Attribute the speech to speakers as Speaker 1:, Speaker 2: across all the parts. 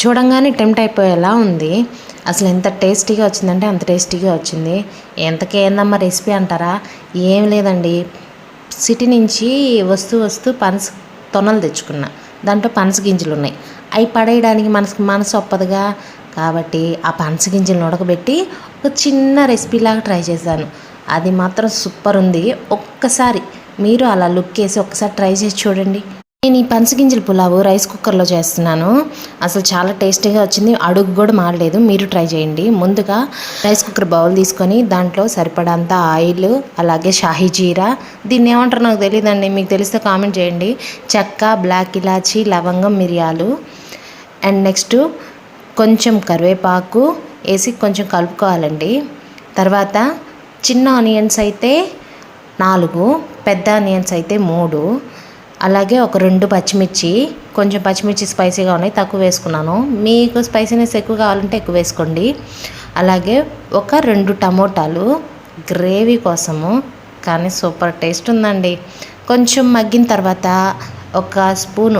Speaker 1: చూడంగానే టెంప్ట్ అయిపోయేలా ఉంది. అసలు ఎంత టేస్టీగా వచ్చిందంటే అంత టేస్టీగా వచ్చింది. ఎంతకేందమ్మా రెసిపీ అంటారా? ఏం లేదండి, సిటీ నుంచి వస్తూ పనస తొనలు తెచ్చుకున్నా. దాంట్లో పనస గింజలు ఉన్నాయి. అవి పడేయడానికి మనసు ఒప్పదుగా. కాబట్టి ఆ పనస గింజలను ఉడకబెట్టి ఒక చిన్న రెసిపీలాగా ట్రై చేశాను. అది మాత్రం సూపర్ ఉంది. ఒక్కసారి మీరు అలా లుక్ వేసి ఒక్కసారి ట్రై చేసి చూడండి. నేను ఈ పనసగింజల పులావు రైస్ కుక్కర్లో చేస్తున్నాను. అసలు చాలా టేస్టీగా వచ్చింది. అడుగు కూడా మారలేదు. మీరు ట్రై చేయండి. ముందుగా రైస్ కుక్కర్ బౌల్ తీసుకొని దాంట్లో సరిపడంత ఆయిల్, అలాగే షాహీ జీరా, దీన్ని ఏమంటారో నాకు తెలియదండి, మీకు తెలిస్తే కామెంట్ చేయండి, చెక్క, బ్లాక్ ఇలాచి, లవంగం, మిరియాలు, అండ్ నెక్స్ట్ కొంచెం కరివేపాకు వేసి కొంచెం కలుపుకోవాలండి. తర్వాత చిన్న ఆనియన్స్ అయితే 4, పెద్ద ఆనియన్స్ అయితే 3, అలాగే ఒక 2 పచ్చిమిర్చి, కొంచెం పచ్చిమిర్చి స్పైసీగా ఉన్నాయి తక్కువ వేసుకున్నాను. మీకు స్పైసీనెస్ ఎక్కువ కావాలంటే ఎక్కువ వేసుకోండి. అలాగే ఒక 2 టమోటాలు గ్రేవీ కోసము. కానీ సూపర్ టేస్ట్ ఉందండి. కొంచెం మగ్గిన తర్వాత ఒక స్పూన్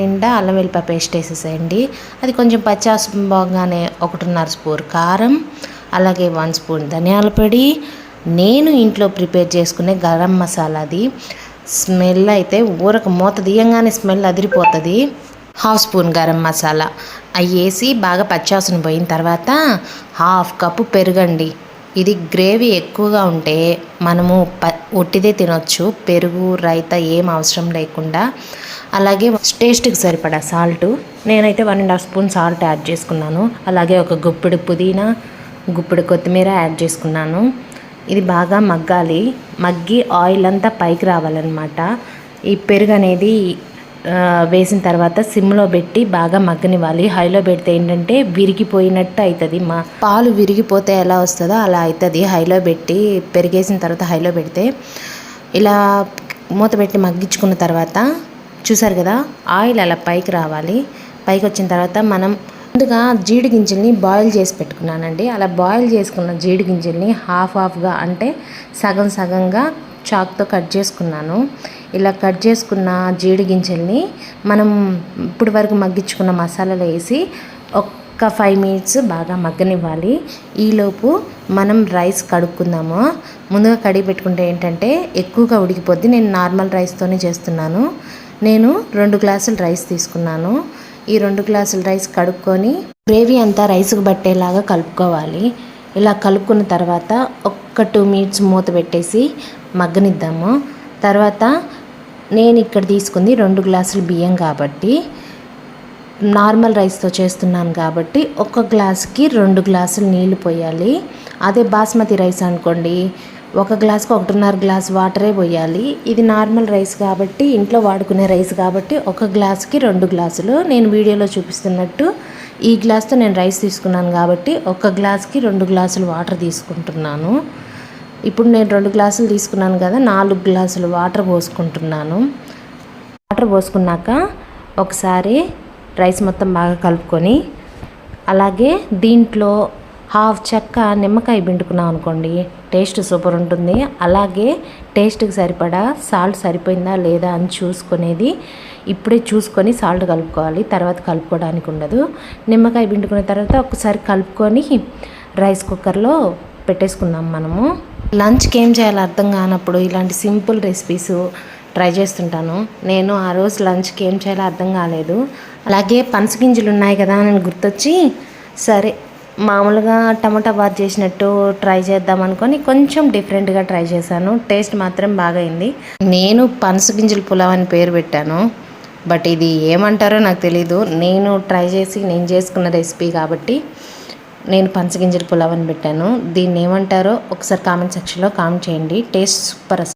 Speaker 1: నిండా అల్లం వెల్లిపాయ పేస్ట్ వేసేసేయండి. అది కొంచెం పచ్చాసం పోగానే 1.5 స్పూన్ కారం, అలాగే 1 స్పూన్ ధనియాల పొడి, నేను ఇంట్లో ప్రిపేర్ చేసుకునే గరం మసాలాది. స్మెల్ అయితే మూత తీయంగానే స్మెల్ అదిరిపోతుంది. 1/2 స్పూన్ గరం మసాలా అవి వేసి బాగా పచ్చాసన పోయిన తర్వాత 1/2 కప్పు పెరుగండి. ఇది గ్రేవీ ఎక్కువగా ఉంటే మనము ఒట్టిదే తినొచ్చు, పెరుగు రైతా ఏం అవసరం లేకుండా. అలాగే టేస్ట్కి సరిపడా సాల్ట్, నేనైతే 1.5 స్పూన్ సాల్ట్ యాడ్ చేసుకున్నాను. అలాగే ఒక గుప్పెడు పుదీనా, గుప్పెడు కొత్తిమీర యాడ్ చేసుకున్నాను. ఇది బాగా మగ్గి ఆయిల్ అంతా పైకి రావాలన్నమాట. ఈ పెరుగు అనేది వేసిన తర్వాత సిమ్లో పెట్టి బాగా మగ్గనివ్వాలి. హైలో పెడితే ఏంటంటే విరిగిపోయినట్టు అవుతుంది. పాలు విరిగిపోతే ఎలా వస్తుందో అలా అవుతుంది. హైలో పెట్టి పెరిగేసిన తర్వాత హైలో పెడితే ఇలా మూత పెట్టి మగ్గించుకున్న తర్వాత చూసారు కదా, ఆయిల్ అలా పైకి రావాలి. పైకి వచ్చిన తర్వాత మనం ముందుగా జీడి గింజల్ని బాయిల్ చేసి పెట్టుకున్నానండి. అలా బాయిల్ చేసుకున్న జీడి గింజల్ని హాఫ్గా అంటే సగంగా చాక్తో కట్ చేసుకున్నాను. ఇలా కట్ చేసుకున్న జీడి గింజల్ని మనం ఇప్పుడు వరకు మగ్గించుకున్న మసాలాలో వేసి ఒక్క 5 మినిట్స్ బాగా మగ్గనివ్వాలి. ఈలోపు మనం రైస్ కడుక్కుందాము. ముందుగా కడిగి పెట్టుకుంటే ఏంటంటే ఎక్కువగా ఉడికిపోద్ది. నేను నార్మల్ రైస్తోనే చేస్తున్నాను. నేను 2 గ్లాసులు రైస్ తీసుకున్నాను. ఈ 2 గ్లాసుల రైస్ కడుక్కొని గ్రేవీ అంతా రైస్కి పట్టేలాగా కలుపుకోవాలి. ఇలా కలుపుకున్న తర్వాత ఒక్క 2 మినిట్స్ మూత పెట్టేసి మగ్గనిద్దాము. తర్వాత నేను ఇక్కడ తీసుకుంది 2 గ్లాసులు బియ్యం కాబట్టి, నార్మల్ రైస్తో చేస్తున్నాను కాబట్టి 1 గ్లాసుకి 2 గ్లాసులు నీళ్లు పోయాలి. అదే బాస్మతి రైస్ అనుకోండి, 1 గ్లాసుకి 1.5 గ్లాస్ వాటరే పోయాలి. ఇది నార్మల్ రైస్ కాబట్టి, ఇంట్లో వాడుకునే రైస్ కాబట్టి 1 గ్లాసుకి 2 గ్లాసులు. నేను వీడియోలో చూపిస్తున్నట్టు ఈ గ్లాస్తో నేను రైస్ తీసుకున్నాను కాబట్టి 1 గ్లాసుకి 2 గ్లాసులు వాటర్ తీసుకుంటున్నాను. ఇప్పుడు నేను 2 గ్లాసులు తీసుకున్నాను కదా, 4 గ్లాసులు వాటర్ పోసుకుంటున్నాను. వాటర్ పోసుకున్నాక ఒకసారి రైస్ మొత్తం బాగా కలుపుకొని, అలాగే దీంట్లో 1/2 చెక్క నిమ్మకాయ పిండుకున్నాం అనుకోండి, టేస్ట్ సూపర్ ఉంటుంది. అలాగే టేస్ట్కి సరిపడా సాల్ట్ సరిపోయిందా లేదా అని చూసుకునేది ఇప్పుడే చూసుకొని సాల్ట్ కలుపుకోవాలి, తర్వాత కలుపుకోవడానికి ఉండదు. నిమ్మకాయ పిండుకున్న తర్వాత ఒకసారి కలుపుకొని రైస్ కుక్కర్లో పెట్టేసుకుందాం. మనము లంచ్కి ఏం చేయాలో అర్థం కానప్పుడు ఇలాంటి సింపుల్ రెసిపీస్ ట్రై చేస్తుంటాను. నేను ఆ రోజు లంచ్కి ఏం చేయాలో అర్థం కాలేదు. అలాగే పనసగింజలు ఉన్నాయి కదా అని గుర్తొచ్చి సరే మామూలుగా టమాటా బాత్ చేసినట్టు ట్రై చేద్దాం అనుకొని కొంచెం డిఫరెంట్గా ట్రై చేశాను. టేస్ట్ మాత్రం బాగా అయింది. నేను పనసగింజల పులావ్ అని పేరు పెట్టాను, బట్ ఇది ఏమంటారో నాకు తెలీదు. నేను ట్రై చేసి నేను చేసుకున్న రెసిపీ కాబట్టి నేను పనసగింజల పులావ్ అని పెట్టాను. దీన్ని ఏమంటారో ఒకసారి కామెంట్ సెక్షన్లో కామెంట్ చేయండి. Taste super.